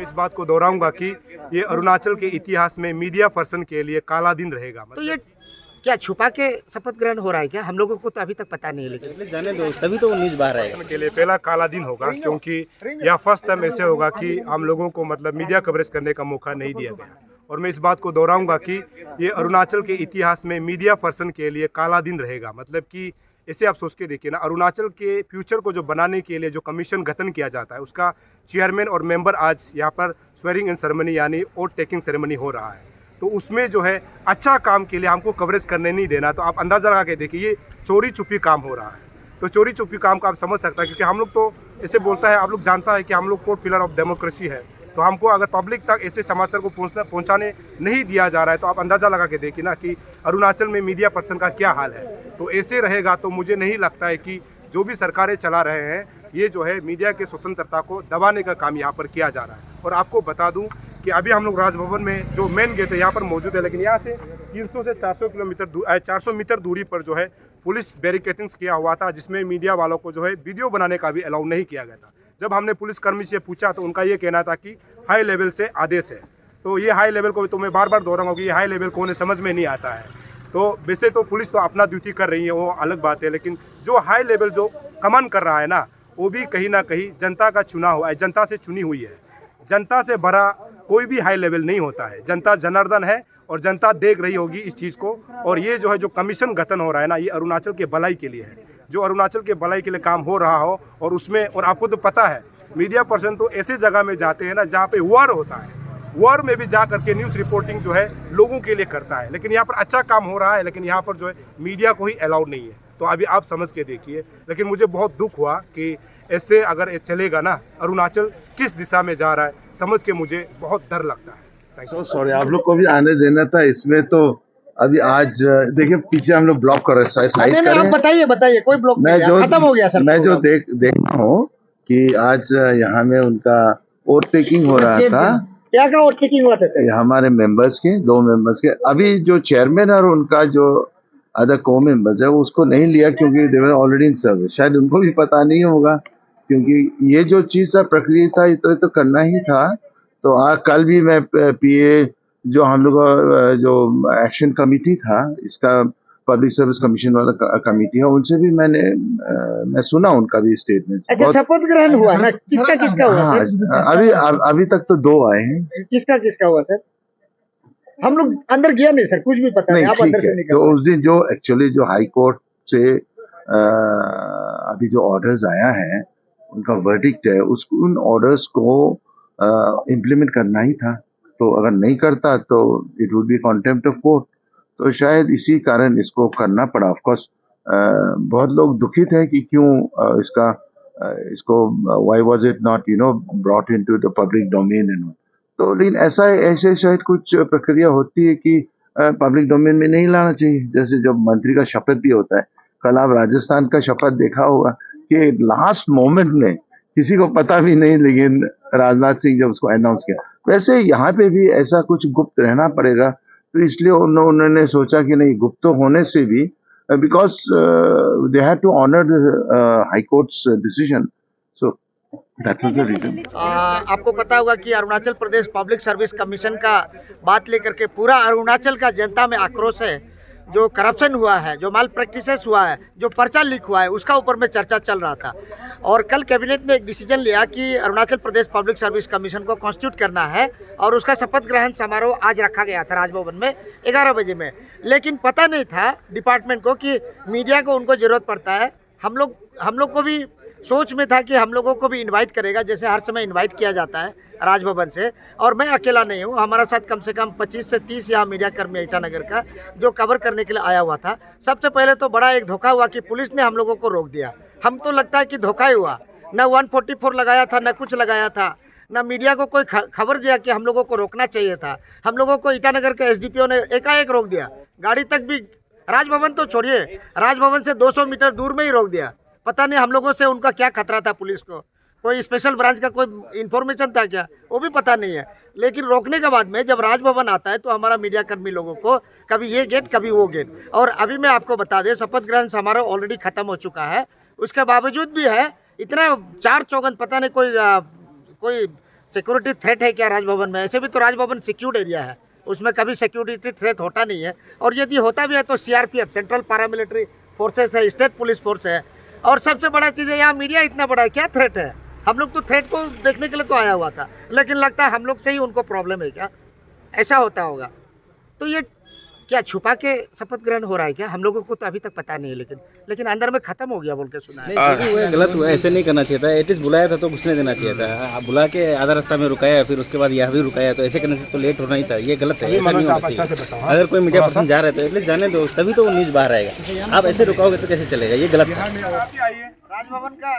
मैं इस बात को दोहराऊंगा कि ये अरुणाचल के इतिहास में मीडिया पर्सन के लिए काला दिन रहेगा। तो ये क्या छुपा के शपथ ग्रहण हो रहा है क्या? हम लोगों को तो अभी तक पता नहीं है, लेकिन जाने दो, तभी तो 19 बार आएगा। के लिए पहला काला दिन होगा, क्योंकि यह फर्स्ट टाइम ऐसे होगा कि हम लोगों को मतलब मीडिया कवरेज करने का मौका नहीं दिया गया। और मैं इस बात को दोहराऊंगा कि ये अरुणाचल के इतिहास में मीडिया पर्सन के लिए काला दिन रहेगा। मतलब कि ऐसे आप सोच के देखिए ना, अरुणाचल के फ्यूचर को जो बनाने के लिए जो कमीशन गठन किया जाता है, उसका चेयरमैन और मेंबर आज यहाँ पर स्वेरिंग इन सेरेमनी यानी ओथ टेकिंग सेरेमनी हो रहा है। तो उसमें जो है अच्छा काम के लिए हमको कवरेज करने नहीं देना। तो आप अंदाज़ा लगा के देखिए, ये चोरी छुपी काम हो रहा है। तो चोरी छुपी काम को आप समझ सकता है, क्योंकि हम लोग तो ऐसे बोलता है, आप लोग जानता है कि हम लोग फोर्थ पिलर ऑफ डेमोक्रेसी है। तो हमको अगर पब्लिक तक ऐसे समाचार को पहुंचाने नहीं दिया जा रहा है, तो आप अंदाज़ा लगा के देखिए ना कि अरुणाचल में मीडिया पर्सन का क्या हाल है। तो ऐसे रहेगा तो मुझे नहीं लगता है कि जो भी सरकारें चला रहे हैं, ये जो है मीडिया के स्वतंत्रता को दबाने का काम यहाँ पर किया जा रहा है। और आपको बता दूं कि अभी हम लोग राजभवन में जो मेन गेट है यहाँ पर मौजूद है, लेकिन यहाँ से 300 से 400 मीटर दूरी पर जो है पुलिस बैरिकेटिंग्स किया हुआ था, जिसमें मीडिया वालों को जो है वीडियो बनाने का भी अलाउ नहीं किया गया था। जब हमने पुलिसकर्मी से पूछा तो उनका ये कहना था कि हाई लेवल से आदेश है। तो ये हाई लेवल को तो मैं बार बार दोहराऊंगा कि ये हाई लेवल को उन्हें समझ में नहीं आता है। तो वैसे तो पुलिस तो अपना ड्यूटी कर रही है, वो अलग बात है, लेकिन जो हाई लेवल जो कमान कर रहा है ना, वो भी कहीं ना कहीं जनता का चुना हुआ है, जनता से चुनी हुई है। जनता से भरा कोई भी हाई लेवल नहीं होता है। जनता जनार्दन है और जनता देख रही होगी इस चीज़ को। और ये जो है जो कमीशन गठन हो रहा है ना, ये अरुणाचल के भलाई के लिए है। जो अरुणाचल के भलाई के लिए काम हो रहा हो, और उसमें और आपको तो पता है मीडिया पर्सन तो ऐसे जगह में जाते हैं ना जहाँ पे वॉर होता है, वॉर में भी जा करके न्यूज़ रिपोर्टिंग जो है लोगों के लिए करता है। लेकिन यहाँ पर अच्छा काम हो रहा है, लेकिन यहाँ पर जो है मीडिया को ही अलाउड नहीं है। तो अभी आप समझ के देखिए। लेकिन मुझे बहुत दुख हुआ कि ऐसे अगर चलेगा ना, अरुणाचल किस दिशा में जा रहा है, समझ के मुझे बहुत डर लगता है। सो सॉरी, आप लोग को भी आने देना था इसमें। तो अभी आज देखिए पीछे हम लोग ब्लॉक कर रहे हैं, साइड नहीं, आप बताइए कोई ब्लॉक मैं नहीं, जो खत्म हो गया सर। मैं जो देखा हूँ कि आज यहाँ में उनका ओवर टेकिंग हो रहा था। क्या का ओवर टेकिंग हुआ था सर? हमारे मेंबर्स के, 2 मेंबर्स के। अभी जो चेयरमैन और उनका जो अदर को मेंबर्स है, उसको नहीं लिया क्योंकि दे वर ऑलरेडी इन सर्विस। शायद उनको भी पता नहीं होगा, क्योंकि ये जो चीज़ था, प्रक्रिया था, ये तो करना ही था। तो कल भी मैं पीए जो हम लोग जो एक्शन कमेटी था, इसका पब्लिक सर्विस कमीशन वाला कमेटी है, उनसे भी मैं सुना उनका भी स्टेटमेंट। अच्छा, शपथ ग्रहण हुआ ना, किसका हुआ हाँ, सर? अभी तक तो 2 आए हैं। किसका हुआ सर? हम लोग अंदर गया नहीं सर, कुछ भी पता नहीं, आप अंदर से निकल। तो उस दिन जो एक्चुअली जो हाई कोर्ट से अभी जो ऑर्डर्स आया है, उनका वर्डिक्ट है, उन ऑर्डर्स को इम्प्लीमेंट करना ही था। तो अगर नहीं करता तो it would be contempt of court. तो शायद इसी कारण इसको करना पड़ा। ऑफ कोर्स बहुत लोग दुखित हैं कि क्यों इसको why was it not brought into the public domain and. तो लेकिन ऐसे शायद कुछ प्रक्रिया होती है कि पब्लिक डोमेन में नहीं लाना चाहिए। जैसे जब मंत्री का शपथ भी होता है, कल आप राजस्थान का शपथ देखा होगा कि लास्ट मोमेंट में किसी को पता भी नहीं, लेकिन राजनाथ सिंह जब उसको अनाउंस किया, वैसे यहाँ पे भी ऐसा कुछ गुप्त रहना पड़ेगा। तो इसलिए उन्होंने सोचा कि नहीं, गुप्त होने से भी, because they have to honour high court's decision. So that was the reason. आपको पता होगा कि Arunachal Pradesh public service commission का बात लेकर के पूरा अरुणाचल का जनता में आक्रोश है। जो करप्शन हुआ है, जो माल प्रैक्टिसेस हुआ है, जो पर्चा लीक हुआ है, उसका ऊपर में चर्चा चल रहा था। और कल कैबिनेट ने एक डिसीजन लिया कि Arunachal Pradesh public service commission को कॉन्स्टिट्यूट करना है, और उसका शपथ ग्रहण समारोह आज रखा गया था राजभवन में 11 बजे में। लेकिन पता नहीं था डिपार्टमेंट को कि मीडिया को उनको ज़रूरत पड़ता है। हम लोग को भी सोच में था कि हम लोगों को भी इनवाइट करेगा, जैसे हर समय इनवाइट किया जाता है राजभवन से। और मैं अकेला नहीं हूँ, हमारा साथ कम से कम 25 से 30 यहाँ मीडिया कर्मी ईटानगर का जो कवर करने के लिए आया हुआ था। सबसे पहले तो बड़ा एक धोखा हुआ कि पुलिस ने हम लोगों को रोक दिया। हम तो लगता है कि धोखा ही हुआ, न 144 लगाया था, न कुछ लगाया था, न मीडिया को कोई खबर दिया कि हम लोगों को रोकना चाहिए था। हम लोगों को ईटानगर के एसडीपीओ ने एकाएक रोक दिया। गाड़ी तक भी, राजभवन तो छोड़िए, राजभवन से 200 मीटर दूर में ही रोक दिया। पता नहीं हम लोगों से उनका क्या खतरा था, पुलिस को कोई स्पेशल ब्रांच का कोई इन्फॉर्मेशन था क्या, वो भी पता नहीं है। लेकिन रोकने के बाद में जब राजभवन आता है तो हमारा मीडिया कर्मी लोगों को कभी ये गेट कभी वो गेट। और अभी मैं आपको बता दें, शपथ ग्रहण समारोह ऑलरेडी खत्म हो चुका है। उसके बावजूद भी है इतना चार चौगन, पता नहीं कोई सिक्योरिटी थ्रेट है क्या राजभवन में? ऐसे भी तो राजभवन सिक्योर्ड एरिया है, उसमें कभी सिक्योरिटी थ्रेट होता नहीं है। और यदि होता भी है तो सीआरपीएफ, सेंट्रल पैरामिलिट्री फोर्सेस है, स्टेट पुलिस फोर्स है। और सबसे बड़ा चीज़ है यहाँ मीडिया इतना बड़ा है, क्या थ्रेट है? हम लोग तो थ्रेट को देखने के लिए तो आया हुआ था, लेकिन लगता है हम लोग से ही उनको प्रॉब्लम है क्या? ऐसा होता होगा। तो ये क्या छुपा के शपथ ग्रहण हो रहा है क्या? हम लोगों को तो अभी तक पता नहीं है, लेकिन अंदर में खत्म हो गया बोल के सुना है। नहीं, वो गलत हुआ, ऐसे नहीं करना चाहिए था। एटलीस्ट बुलाया था तो घुसने देना चाहिए था। आप बुला के आधा रास्ता में रुकाया, फिर उसके बाद यहाँ भी रुकाया, तो ऐसे करने से तो लेट होना ही था। ये गलत है, ऐसा नहीं होना चाहिए। अगर कोई मीडिया पर्सन जा रहा है तो एटलीस्ट जाने दो, तभी तो वो न्यूज़ बाहर आएगा। आप ऐसे रुकाओगे तो कैसे चलेगा? ये गलत है। राजभवन का